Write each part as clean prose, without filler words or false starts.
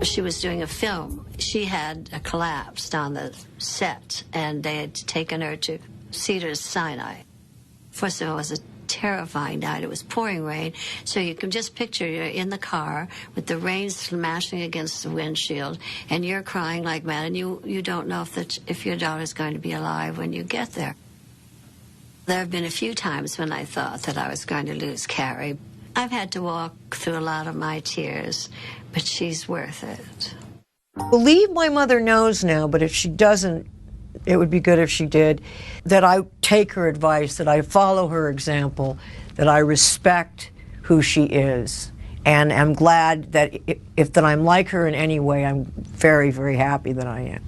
She was doing a film. She had collapsed on the set, and they had taken her to Cedars-Sinai. First of all, it was a terrifying night. It was pouring rain, so you can just picture you're in the car with the rain smashing against the windshield, and you're crying like mad, and you don't know if your daughter's going to be alive when you get there. There have been a few times when I thought that I was going to lose Carrie. I've had to walk through a lot of my tears, but she's worth it. I believe my mother knows now, but if she doesn't, it would be good if she did, that I take her advice, that I follow her example, that I respect who she is. And I'm glad that if I'm like her in any way, I'm very, very happy that I am.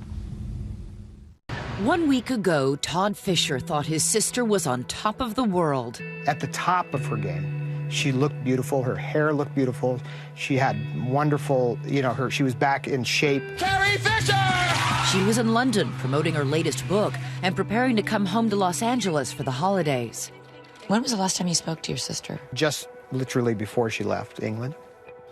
1 week ago, Todd Fisher thought his sister was on top of the world. At the top of her game. She looked beautiful. Her hair looked beautiful. She had wonderful, she was back in shape. Carrie Fisher! She was in London promoting her latest book and preparing to come home to Los Angeles for the holidays. When was the last time you spoke to your sister? Just literally before she left England.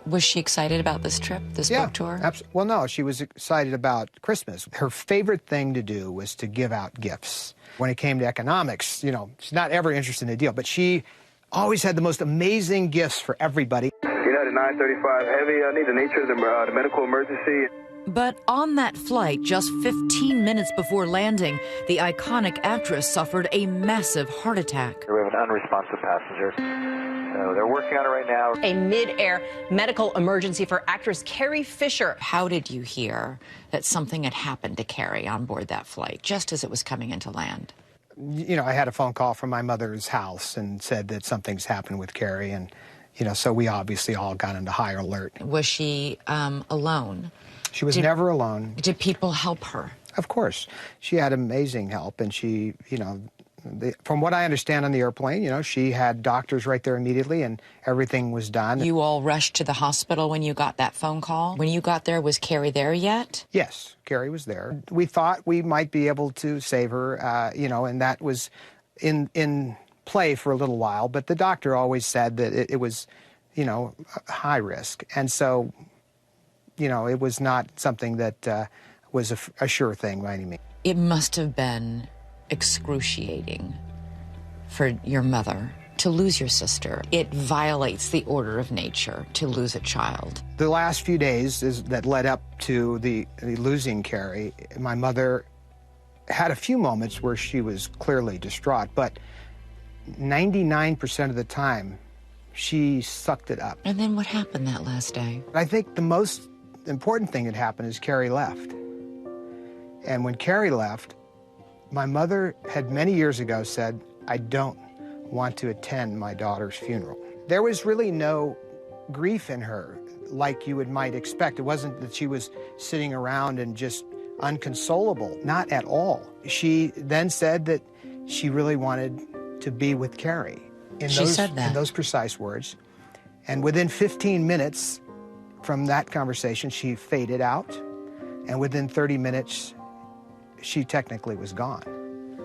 Was she excited about this trip, this book tour? Well, no, she was excited about Christmas. Her favorite thing to do was to give out gifts. When it came to economics, she's not ever interested in a deal, but she always had the most amazing gifts for everybody. United 935 Heavy, I need the nature of the medical emergency. But on that flight, just 15 minutes before landing, the iconic actress suffered a massive heart attack. We have an unresponsive passenger. They're working on it right now. A mid-air medical emergency for actress Carrie Fisher. How did you hear that something had happened to Carrie on board that flight, just as it was coming into land? I had a phone call from my mother's house and said that something's happened with Carrie, and, so we obviously all got into high alert. Was she alone? She was never alone. Did people help her? Of course. She had amazing help, and she, from what I understand on the airplane, she had doctors right there immediately, and everything was done. You all rushed to the hospital when you got that phone call? When you got there, was Carrie there yet? Yes, Carrie was there. We thought we might be able to save her, and that was in play for a little while, but the doctor always said that it was, high risk. And so, it was not something that was a sure thing by any means. It must have been excruciating for your mother to lose your sister. It violates the order of nature to lose a child. The last few days that led up to the losing Carrie, my mother had a few moments where she was clearly distraught, but 99% of the time, she sucked it up. And then what happened that last day? I think the most important thing that happened is Carrie left. And when Carrie left, my mother had many years ago said, I don't want to attend my daughter's funeral. There was really no grief in her like you might expect. It wasn't that she was sitting around and just unconsolable, not at all. She then said that she really wanted to be with Carrie. She said that. In those precise words. And within 15 minutes from that conversation, she faded out. And within 30 minutes, she technically was gone.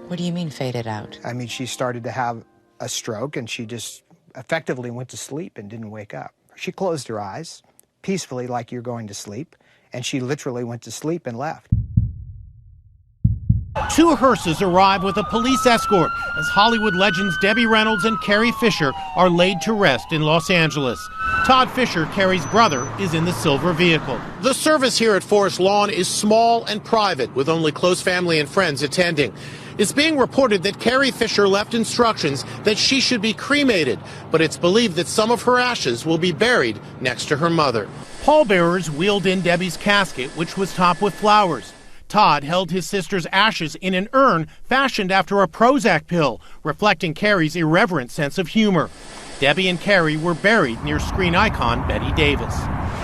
What do you mean faded out? I mean, she started to have a stroke, and she just effectively went to sleep and didn't wake up. She closed her eyes peacefully like you're going to sleep, and she literally went to sleep and left. 2 hearses arrive with a police escort as Hollywood legends Debbie Reynolds and Carrie Fisher are laid to rest in Los Angeles. Todd Fisher, Carrie's brother, is in the silver vehicle. The service here at Forest Lawn is small and private, with only close family and friends attending. It's being reported that Carrie Fisher left instructions that she should be cremated, but it's believed that some of her ashes will be buried next to her mother. Pallbearers wheeled in Debbie's casket, which was topped with flowers. Todd held his sister's ashes in an urn fashioned after a Prozac pill, reflecting Carrie's irreverent sense of humor. Debbie and Carrie were buried near screen icon Bette Davis.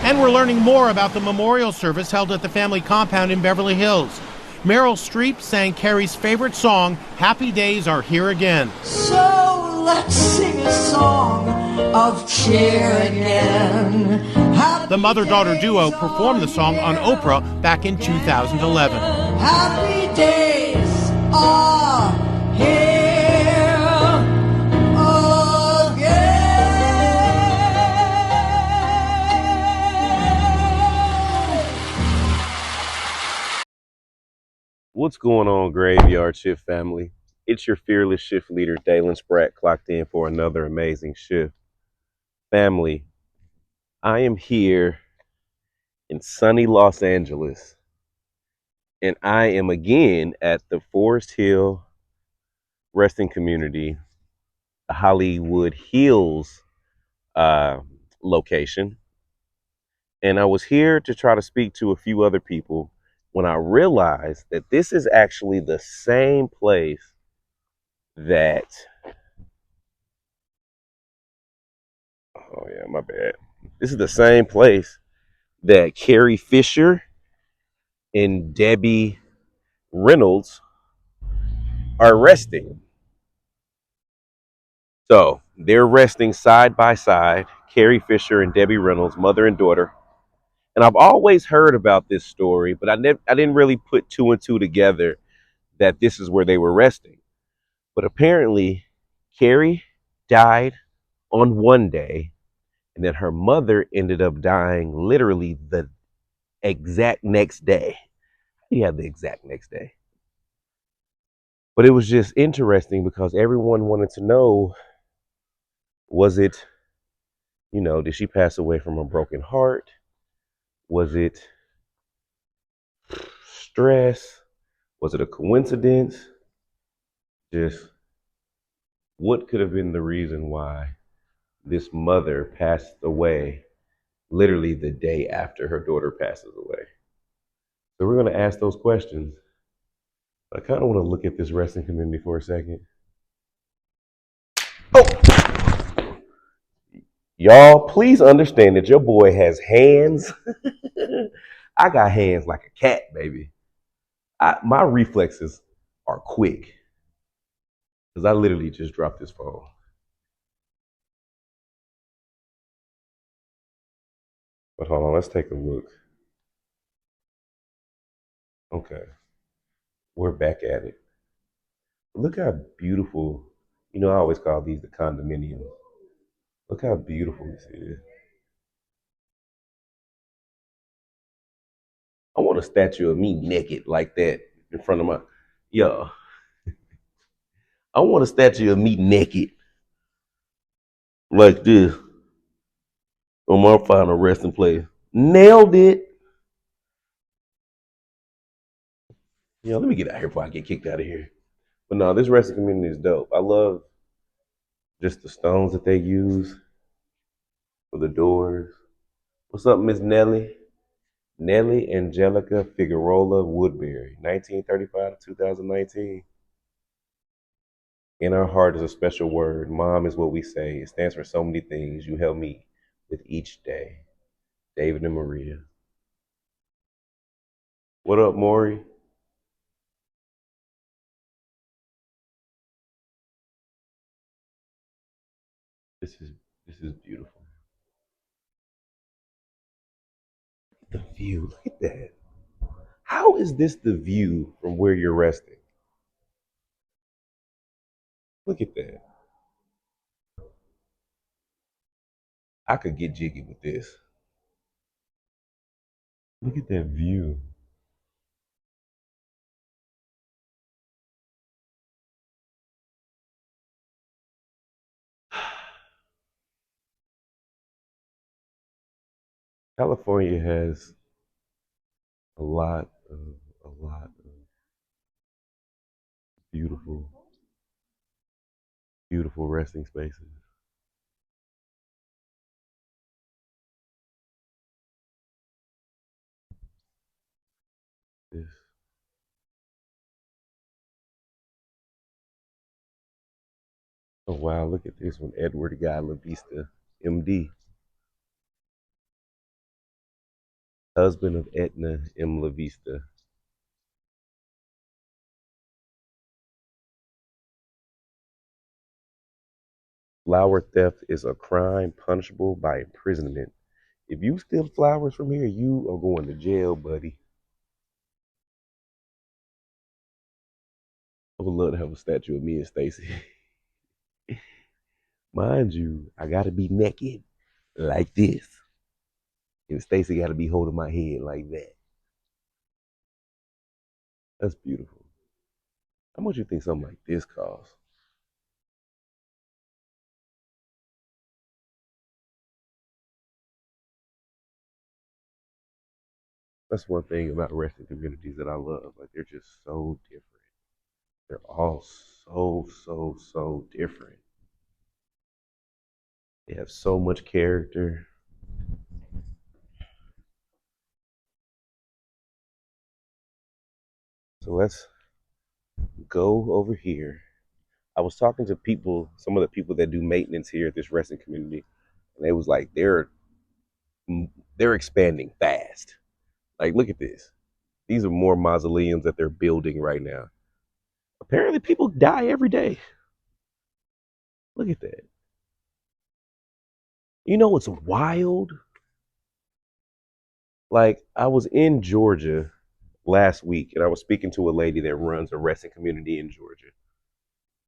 And we're learning more about the memorial service held at the family compound in Beverly Hills. Meryl Streep sang Carrie's favorite song, Happy Days Are Here Again. So let's sing a song of cheer again. The mother-daughter duo performed the song on Oprah back in 2011. Happy days are here. What's going on, Graveyard Shift family? It's your fearless shift leader, Dalen Spratt, clocked in for another amazing shift. Family, I am here in sunny Los Angeles, and I am again at the Forest Hill Resting Community, Hollywood Hills uh, location. And I was here to try to speak to a few other people when I realized that this is actually the same place that, oh yeah, my bad. This is the same place that Carrie Fisher and Debbie Reynolds are resting. So they're resting side by side, Carrie Fisher and Debbie Reynolds, mother and daughter. And I've always heard about this story, but I didn't really put two and two together that this is where they were resting. But apparently, Carrie died on one day, and then her mother ended up dying literally the exact next day. Yeah, the exact next day. But it was just interesting because everyone wanted to know, was it, did she pass away from a broken heart? Was it stress? Was it a coincidence? Just what could have been the reason why this mother passed away literally the day after her daughter passes away? So we're going to ask those questions. But I kind of want to look at this resting community for a second. Oh! Y'all, please understand that your boy has hands. I got hands like a cat, baby. My reflexes are quick because I literally just dropped this phone. But hold on, let's take a look. Okay, we're back at it. Look how beautiful, I always call these the condominiums. Look how beautiful this is. I want a statue of me naked like that in front of my, yeah. I want a statue of me naked like this on my final resting place. Nailed it. Let me get out of here before I get kicked out of here. But no, this resting community is dope. I love just the stones that they use for the doors. What's up, Miss Nellie? Nellie Angelica Figueroa Woodbury, 1935 to 2019. In our heart is a special word. Mom is what we say. It stands for so many things. You help me with each day. David and Maria. What up, Maury? This is beautiful. The view, look at that. How is this the view from where you're resting? Look at that. I could get jiggy with this. Look at that view. California has a lot of beautiful, beautiful resting spaces. This. Oh wow, look at this one. Edward Guy La Vista, MD. Husband of Etna M. La Vista. Flower theft is a crime punishable by imprisonment. If you steal flowers from here, you are going to jail, buddy. I would love to have a statue of me and Stacy. Mind you, I gotta be naked like this. And Stacy gotta be holding my head like that. That's beautiful. How much you think something like this costs? That's one thing about resting communities that I love. Like they're just so different. They're all so different. They have so much character. So let's go over here. I was talking to people, some of the people that do maintenance here at this resting community, and they was like, they're expanding fast. Like, look at this. These are more mausoleums that they're building right now. Apparently, people die every day. Look at that. You know what's wild? Like, I was in Georgia last week, and I was speaking to a lady that runs a resting community in Georgia,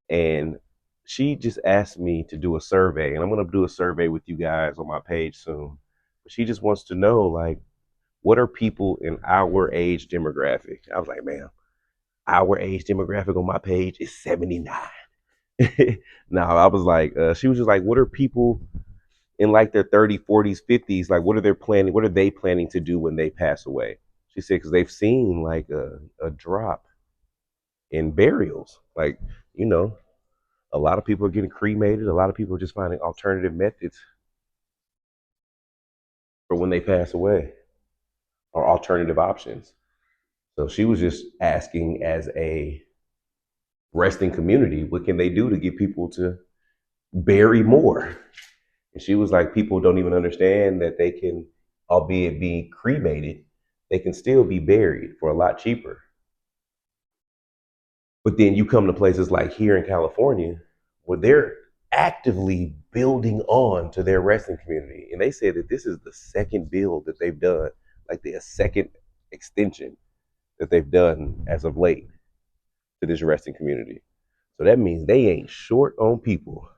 and she just asked me to do a survey, and I'm going to do a survey with you guys on my page soon. But she just wants to know, like, what are people in our age demographic? I was like, ma'am, our age demographic on my page is 79. No, I was like, she was just like, what are people in like their 30s, 40s, 50s? Like, what are they planning to do when they pass away? She said, because they've seen like a drop in burials. Like, you know, a lot of people are getting cremated. A lot of people are just finding alternative methods for when they pass away or alternative options. So she was just asking, as a resting community, what can they do to get people to bury more? And she was like, people don't even understand that they can, albeit be cremated, they can still be buried for a lot cheaper. But then you come to places like here in California where they're actively building on to their resting community. And they said that this is the second build that they've done, like the second extension that they've done as of late to this resting community. So that means they ain't short on people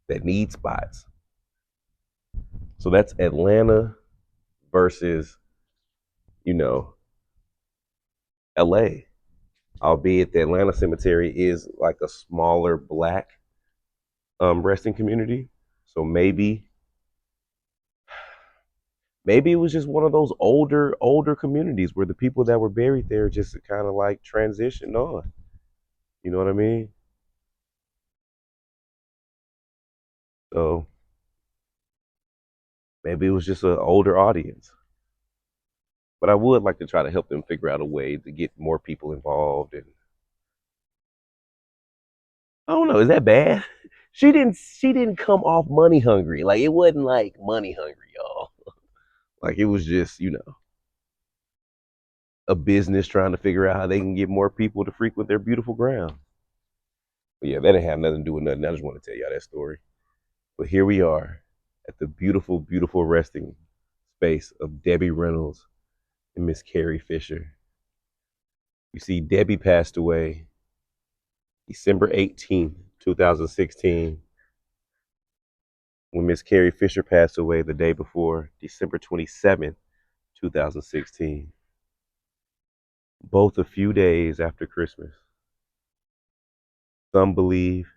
that need spots. So that's Atlanta versus, you know, LA. Albeit the Atlanta cemetery is like a smaller black resting community. So maybe it was just one of those older communities where the people that were buried there just kind of like transitioned on. You know what I mean? So maybe it was just an older audience. But I would like to try to help them figure out a way to get more people involved. And I don't know, is that bad? She didn't come off money hungry. Like it wasn't like money hungry, y'all. Like it was just, a business trying to figure out how they can get more people to frequent their beautiful ground. But yeah, that didn't have nothing to do with nothing. I just want to tell y'all that story. But here we are at the beautiful, beautiful resting space of Debbie Reynolds and Miss Carrie Fisher. You see, Debbie passed away December 18th, 2016, when Miss Carrie Fisher passed away the day before, December 27th, 2016. Both a few days after Christmas. Some believe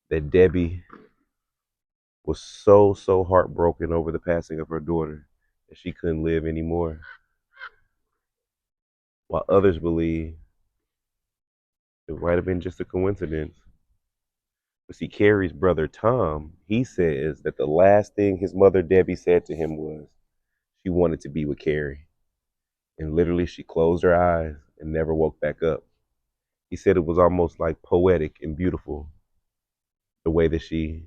that Debbie was so heartbroken over the passing of her daughter that she couldn't live anymore. While others believe it might have been just a coincidence. But see, Carrie's brother Tom, he says that the last thing his mother Debbie said to him was she wanted to be with Carrie. And literally she closed her eyes and never woke back up. He said it was almost like poetic and beautiful, the way that she,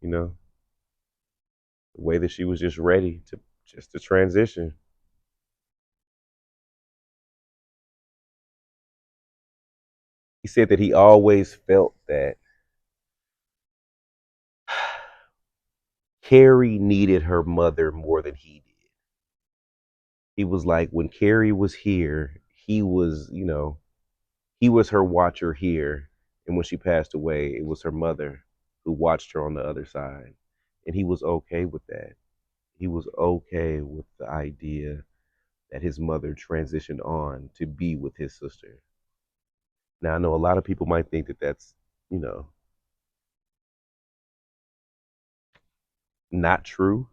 the way that she was just ready to transition. He said that he always felt that Carrie needed her mother more than he did. He was like, when Carrie was here, he was, he was her watcher here. And when she passed away, it was her mother who watched her on the other side. And he was okay with that. He was okay with the idea that his mother transitioned on to be with his sister. Now, I know a lot of people might think that that's, you know, not true,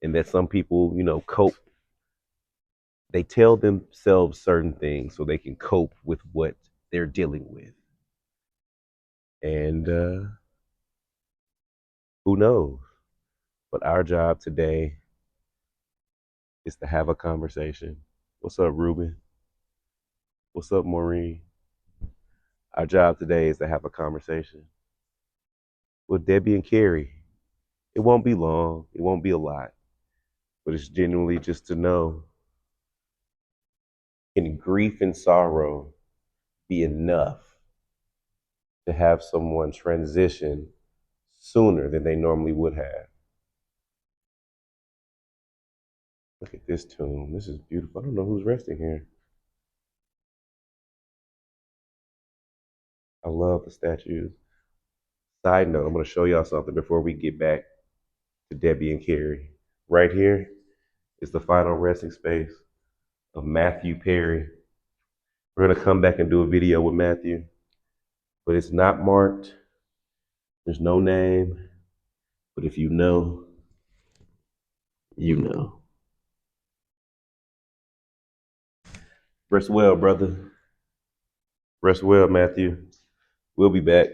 and that some people, you know, cope. They tell themselves certain things so they can cope with what they're dealing with. And who knows? But our job today is to have a conversation. What's up, Ruben? What's up, Maureen? Our job today is to have a conversation with Debbie and Carrie. It won't be long. It won't be a lot. But it's genuinely just to know, can grief and sorrow be enough to have someone transition sooner than they normally would have? Look at this tomb. This is beautiful. I don't know who's resting here. I love the statues. Side note, I'm going to show y'all something before we get back to Debbie and Carrie. Right here is the final resting space of Matthew Perry. We're going to come back and do a video with Matthew, but it's not marked. There's no name, but if you know, you know. Rest well, brother. Rest well, Matthew. We'll be back.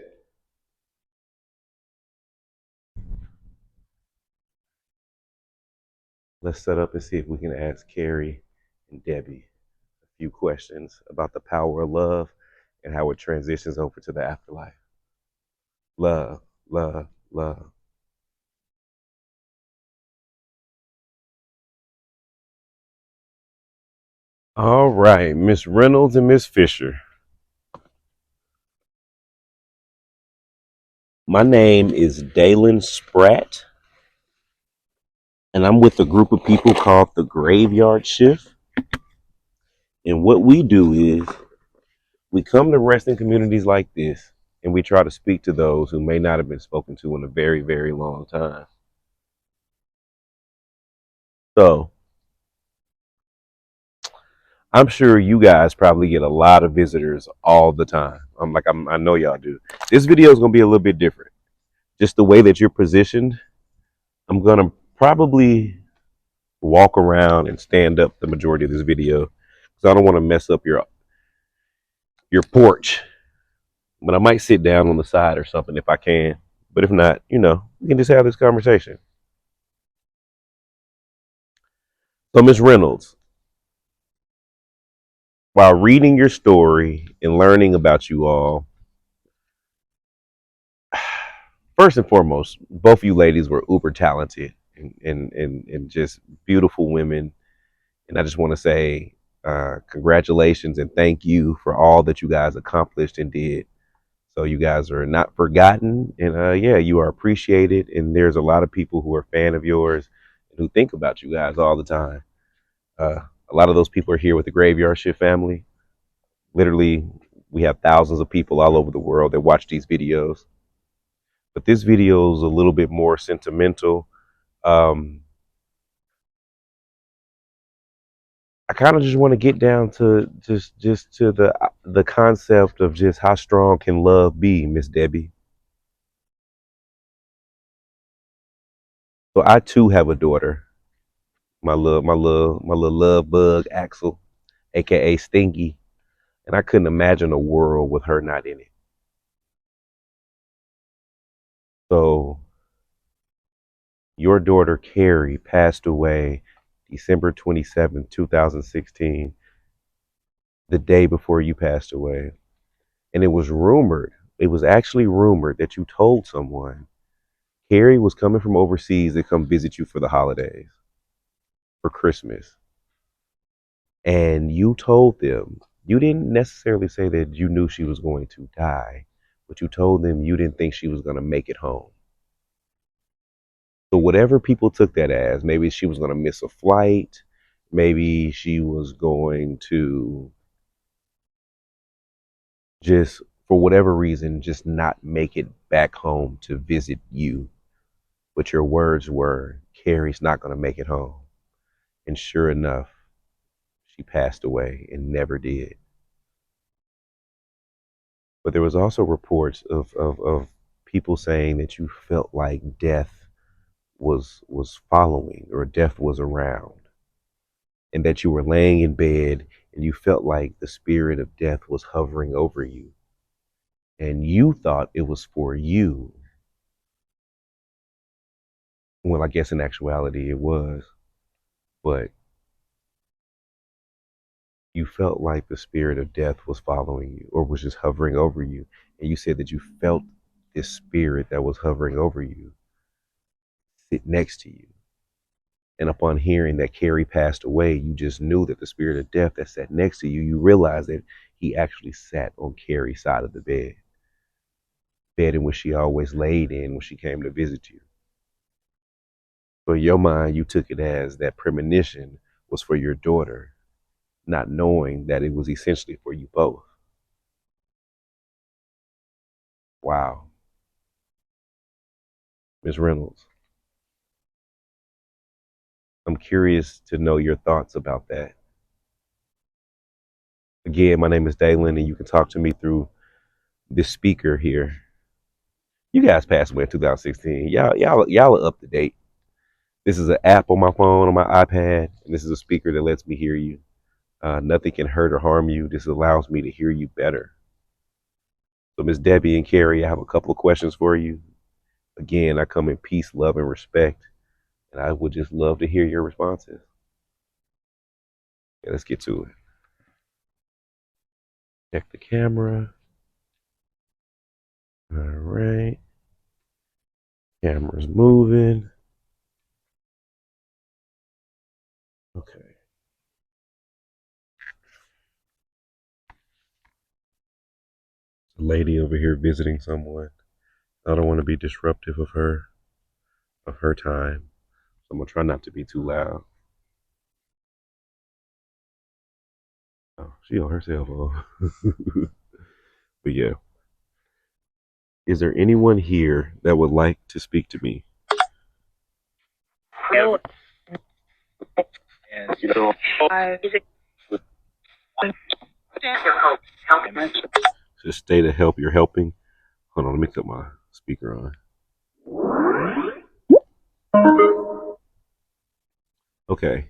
Let's set up and see if we can ask Carrie and Debbie a few questions about the power of love and how it transitions over to the afterlife. Love, love, love. All right, Miss Reynolds and Miss Fisher. My name is Dalen Spratt, and I'm with a group of people called the Graveyard Shift. And what we do is we come to resting communities like this, and we try to speak to those who may not have been spoken to in a very, very long time. So I'm sure you guys probably get a lot of visitors all the time. I know y'all do. This video is going to be a little bit different. Just the way that you're positioned, I'm going to probably walk around and stand up the majority of this video because I don't want to mess up your porch. But I might sit down on the side or something if I can. But if not, you know, we can just have this conversation. So, Miss Reynolds, while reading your story and learning about you all, first and foremost, both of you ladies were uber talented and just beautiful women. And I just want to say congratulations and thank you for all that you guys accomplished and did. So you guys are not forgotten, and yeah, you are appreciated. And there's a lot of people who are a fan of yours and who think about you guys all the time. A lot of those people are here with the Graveyard Shift family. Literally, we have thousands of people all over the world that watch these videos. But this video is a little bit more sentimental. I kind of just want to get down to just to the concept of just how strong can love be, Miss Debbie. So I too have a daughter, my little love bug Axel, aka Stinky, and I couldn't imagine a world with her not in it. So your daughter Carrie passed away December 27th, 2016, the day before you passed away. And it was actually rumored that you told someone Carrie was coming from overseas to come visit you for the holidays, for Christmas. And you told them, you didn't necessarily say that you knew she was going to die, but you told them you didn't think she was going to make it home. So whatever people took that as, maybe she was going to miss a flight, maybe she was going to just, for whatever reason, just not make it back home to visit you. But your words were, Carrie's not going to make it home. And sure enough, she passed away and never did. But there was also reports of people saying that you felt like death was following or death was around, and that you were laying in bed and you felt like the spirit of death was hovering over you, and you thought it was for you. Well, I guess in actuality it was, but you felt like the spirit of death was following you or was just hovering over you. And you said that you felt this spirit that was hovering over you sit next to you. And upon hearing that Carrie passed away, you just knew that the spirit of death that sat next to you, you realized that he actually sat on Carrie's side of the bed in which she always laid in when she came to visit you. So in your mind, you took it as that premonition was for your daughter, not knowing that it was essentially for you both. Wow. Ms. Reynolds, I'm curious to know your thoughts about that. Again, my name is Dalen, and you can talk to me through this speaker here. You guys passed away in 2016. Y'all are up to date. This is an app on my phone, on my iPad, and this is a speaker that lets me hear you. Nothing can hurt or harm you. This allows me to hear you better. So, Miss Debbie and Carrie, I have a couple of questions for you. Again, I come in peace, love, and respect, and I would just love to hear your responses. Yeah, let's get to it. Check the camera. All right. Camera's moving. Okay. A lady over here visiting someone. I don't want to be disruptive of her time. So I'm gonna try not to be too loud. Oh, she on her cell phone. But yeah. Is there anyone here that would like to speak to me? Just stay to help. You're helping. Hold on, let me put my speaker on. Okay.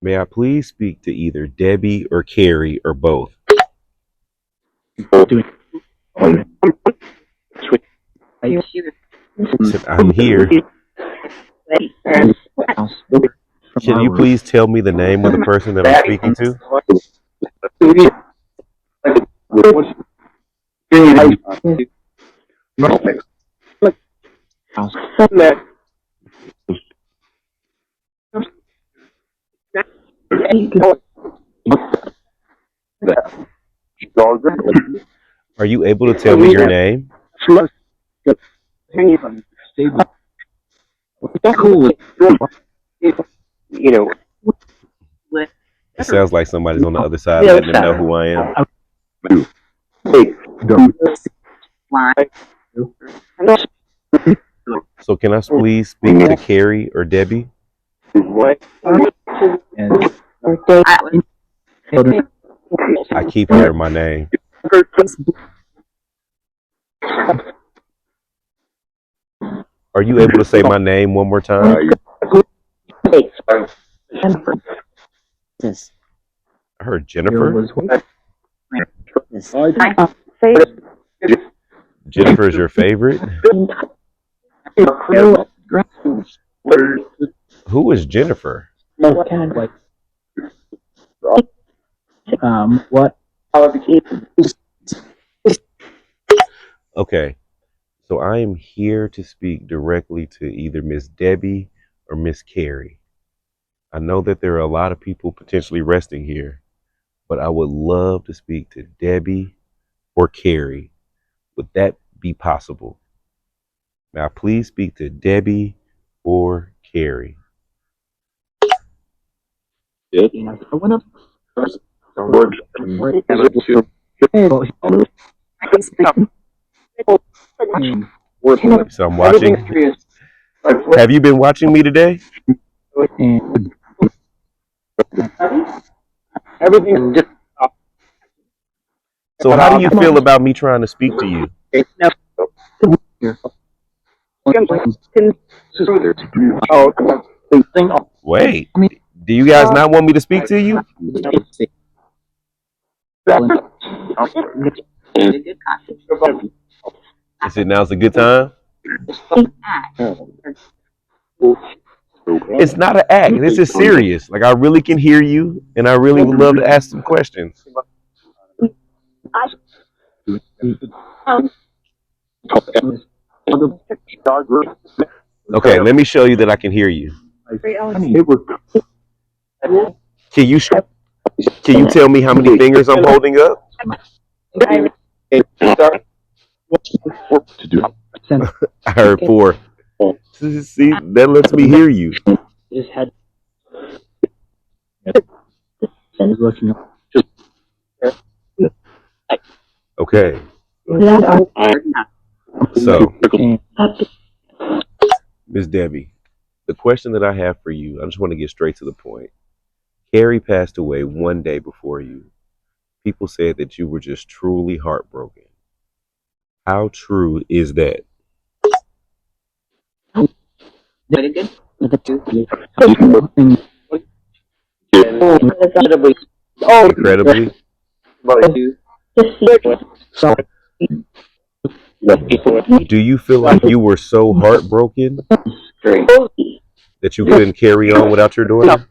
May I please speak to either Debbie or Carrie or both? I'm here. Can you please tell me the name of the person that I'm speaking to? Are you able to tell me your name? It sounds like somebody's on the other side letting them know who I am. So can I please speak to Carrie or Debbie? I keep hearing my name. Are you able to say my name one more time? I heard Jennifer. Jennifer is your favorite? Who is Jennifer? Okay, so I am here to speak directly to either Miss Debbie or Miss Carrie. I know that there are a lot of people potentially resting here, but I would love to speak to Debbie or Carrie. Would that be possible? May I please speak to Debbie or Carrie? So I'm watching. Have you been watching me today? Everything just. So how do you feel about me trying to speak to you? Wait, do you guys not want me to speak to you? Is it now's a good time? It's not an act. This is serious. Like I really can hear you, and I really would love to ask some questions. Okay, let me show you that I can hear you. Can you can you tell me how many fingers I'm holding up? I heard 4. See, that lets me hear you. Okay. So, Miss Debbie, the question that I have for you, I just want to get straight to the point. Carrie passed away one day before you. People said that you were just truly heartbroken. How true is that? Incredibly. Do you feel like you were so heartbroken that you couldn't carry on without your daughter?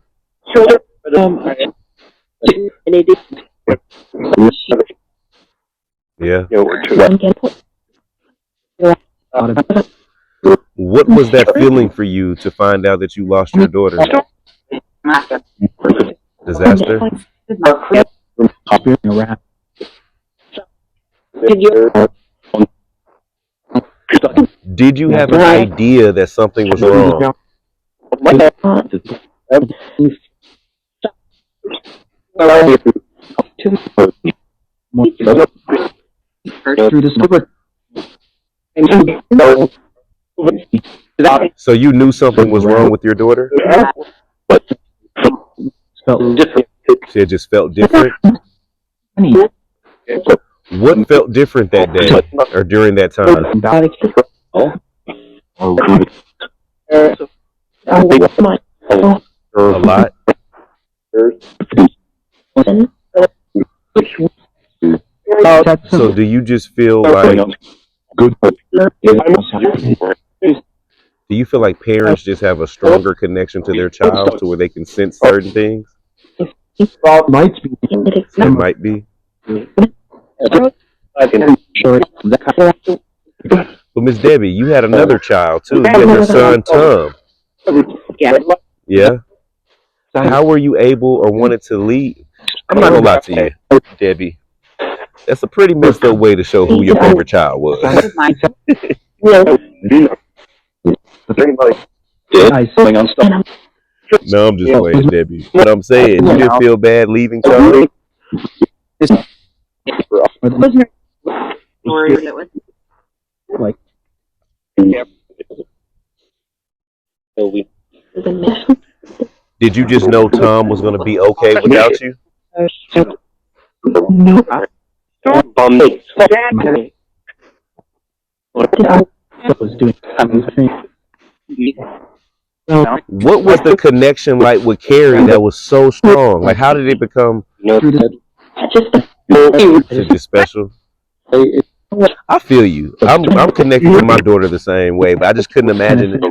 Yeah. What was that feeling for you to find out that you lost your daughter? Disaster? Did you have an idea that something was wrong? So you knew something was wrong with your daughter? She had just felt different? What felt different that day or during that time? A lot? So do you just feel like parents just have a stronger connection to their child to where they can sense certain things? It might be. But Miss Debbie, you had another child too. You had your son Tom. Yeah. How were you able or wanted to leave? I'm not gonna lie to you, Debbie. That's a pretty messed up way to show who your favorite child was. No, I'm just playing, Debbie. But I'm saying, you didn't feel bad leaving Tom? Did you just know Tom was going to be okay without you? What was the connection like with Carrie that was so strong? Like, how did it become? It's just special. I feel you. I'm connected to my daughter the same way, but I just couldn't imagine it.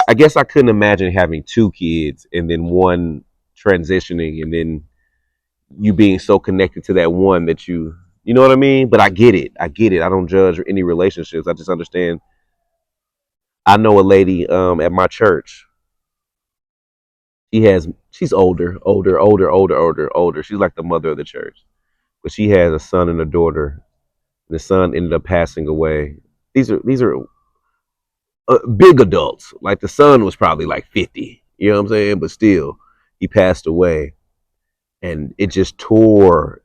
I guess I couldn't imagine having 2 kids and then one transitioning and then you being so connected to that one that you know what I mean? But I get it. I don't judge any relationships. I just understand. I know a lady at my church. She's older. She's like the mother of the church. But she has a son and a daughter. The son ended up passing away. These are big adults. Like the son was probably like 50. You know what I'm saying? But still, he passed away, and it just tore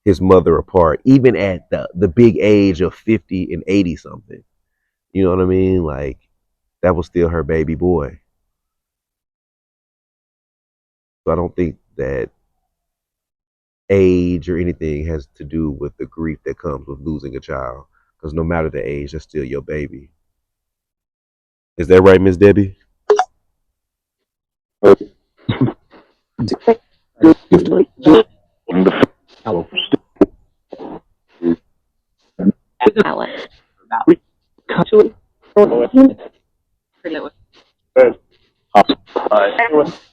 his mother apart. Even at the big age of 50 and 80 something. You know what I mean? Like that was still her baby boy. So I don't think that age or anything has to do with the grief that comes with losing a child. Because no matter the age, that's still your baby. Is that right, Miss Debbie?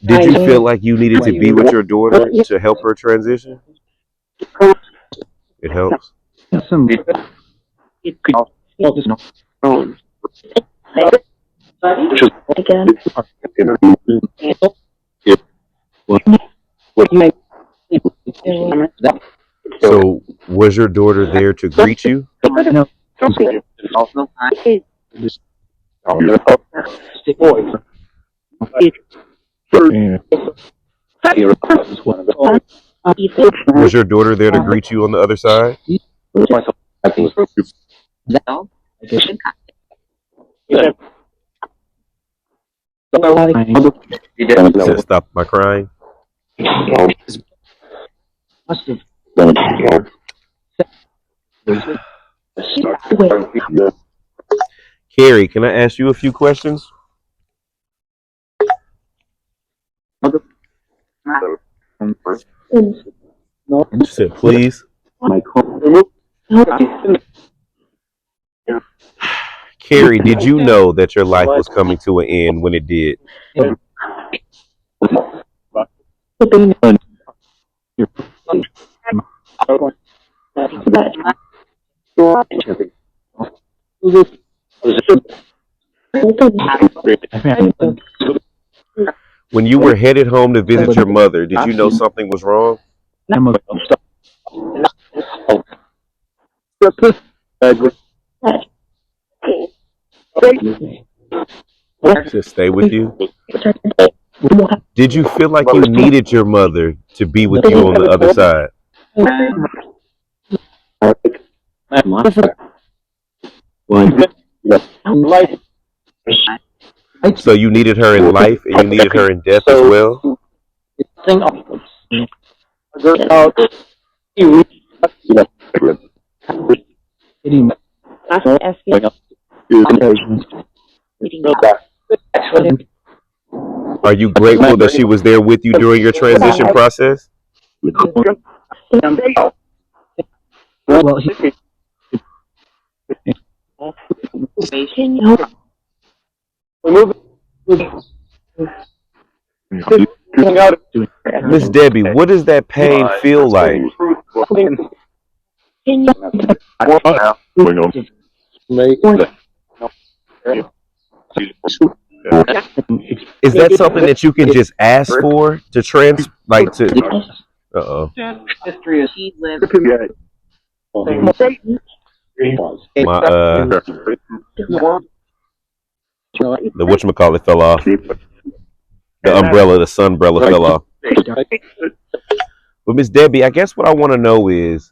Did you feel like you needed to be with your daughter to help her transition? It helps. So, was your daughter there to greet you? Was your daughter there to greet you on the other side? Said, stop my crying. Carrie, can I ask you a few questions? She said, please. Carrie, did you know that your life was coming to an end when it did? When you were headed home to visit your mother, did you know something was wrong? Just stay with you. Did you feel like you needed your mother to be with you on the other side? So you needed her in life and you needed her in death as well? Are you grateful that she was there with you during your transition process? Miss Debbie, what does that pain feel like? Is that something that you can just ask for to like to? Uh oh. My the whatchamacallit fell off. The umbrella, the sunbrella fell off. But Miss Debbie, I guess what I want to know is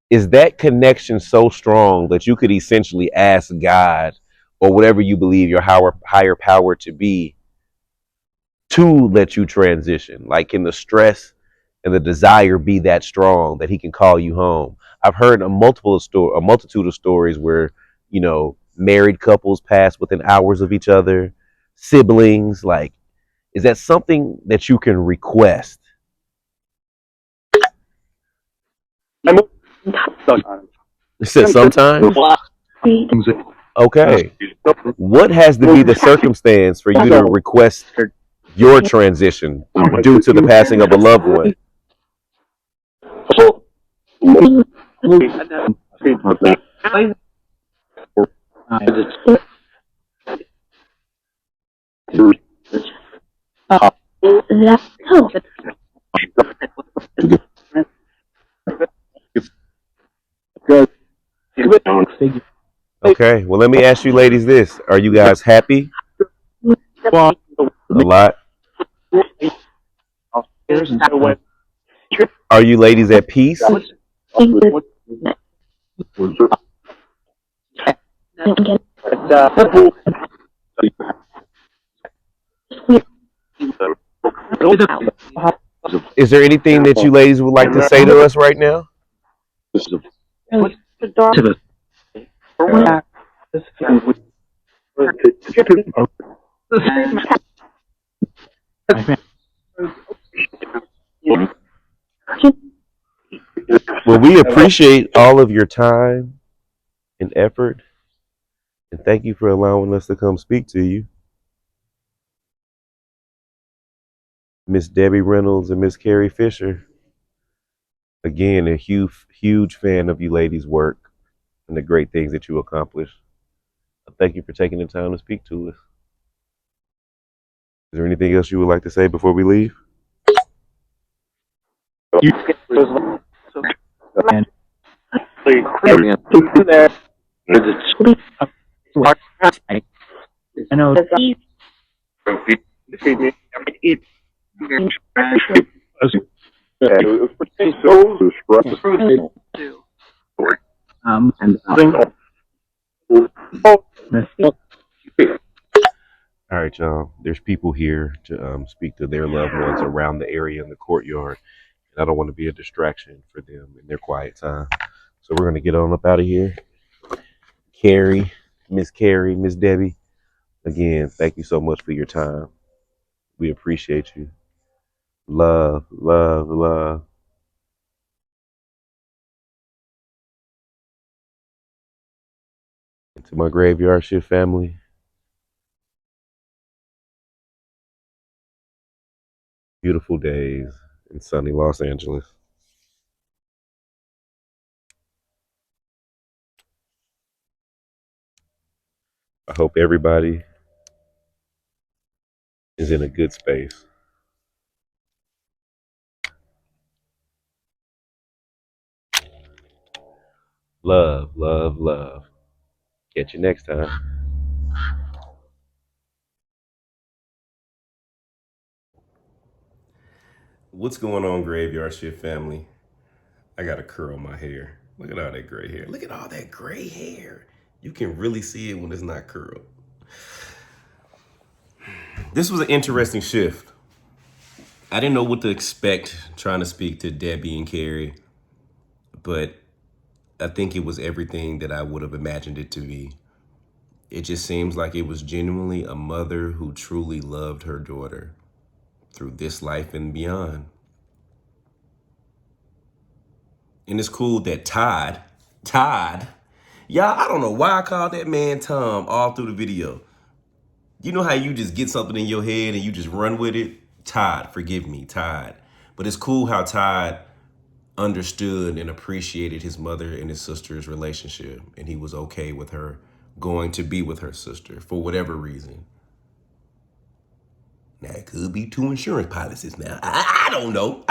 that connection so strong that you could essentially ask God or whatever you believe your higher power to be to let you transition? Like, can the stress and the desire be that strong that he can call you home? I've heard a multitude of stories where, married couples pass within hours of each other, siblings. Like, is that something that you can request? It said sometimes. Okay. What has to be the circumstance for you to request your transition due to the passing of a loved one? Okay, well, let me ask you ladies this. Are you guys happy? A lot. Are you ladies at peace? Is there anything that you ladies would like to say to us right now? Well, we appreciate all of your time and effort, and thank you for allowing us to come speak to you. Miss Debbie Reynolds and Miss Carrie Fisher, again, a huge fan of you ladies' work and the great things that you accomplish. Thank you for taking the time to speak to us. Is there anything else you would like to say before we leave? All right, y'all. There's people here to speak to their loved ones around the area in the courtyard. And I don't want to be a distraction for them in their quiet time. So we're going to get on up out of here. Carrie, Miss Debbie, again, thank you so much for your time. We appreciate you. Love, love, love. And to my graveyard shift family, beautiful days in sunny Los Angeles. I hope everybody is in a good space. Love, love, love. Catch you next time. What's going on, graveyard shift family? I got to curl my hair. Look at all that gray hair. Look at all that gray hair. You can really see it when it's not curled. This was an interesting shift. I didn't know what to expect trying to speak to Debbie and Carrie, but I think it was everything that I would have imagined it to be. It just seems like it was genuinely a mother who truly loved her daughter through this life and beyond. And it's cool that Todd, y'all, I don't know why I called that man Tom all through the video. You know how you just get something in your head and you just run with it? Todd, forgive me, Todd. But it's cool how Todd understood and appreciated his mother and his sister's relationship, and he was okay with her going to be with her sister for whatever reason. Now, it could be 2 insurance policies now. I don't know.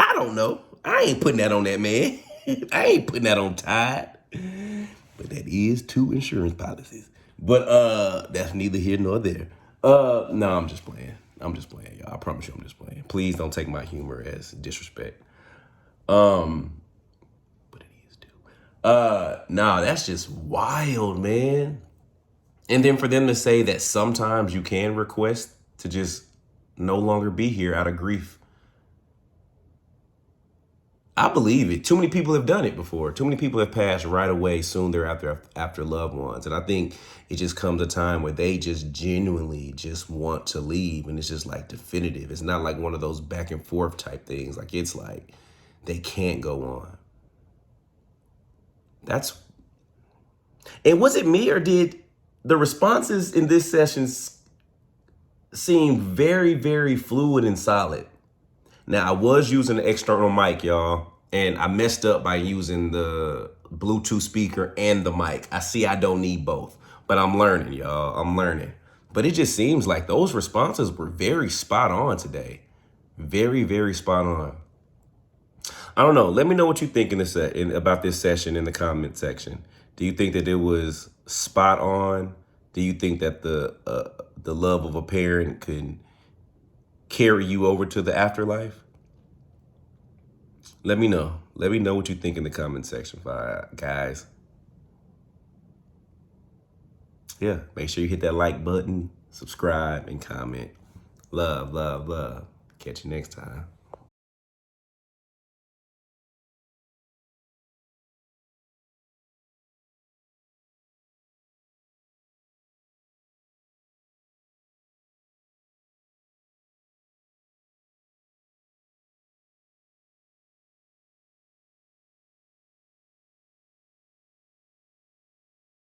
I ain't putting that on that man. I ain't putting that on Todd. But that is 2 insurance policies. But that's neither here nor there. No, I'm just playing. Y'all. I promise you I'm just playing. Please don't take my humor as disrespect. But it is too. Nah, that's just wild, man. And then for them to say that sometimes you can request to just no longer be here out of grief. I believe it. Too many people have done it before. Too many people have passed right away soon thereafter after loved ones. And I think it just comes a time where they just genuinely just want to leave. And it's just like definitive. It's not like one of those back and forth type things. Like it's like they can't go on. And was it me, or did the responses in this session seem very, very fluid and solid? Now, I was using an external mic, y'all, and I messed up by using the Bluetooth speaker and the mic. I don't need both, but I'm learning, y'all. I'm learning. But it just seems like those responses were very spot on today. Very, very spot on. I don't know. Let me know what you think about this session in the comment section. Do you think that it was spot on? Do you think that the love of a parent could carry you over to the afterlife? Let me know. Let me know what you think in the comment section, guys. Yeah, make sure you hit that like button, subscribe, and comment. Love, love, love. Catch you next time.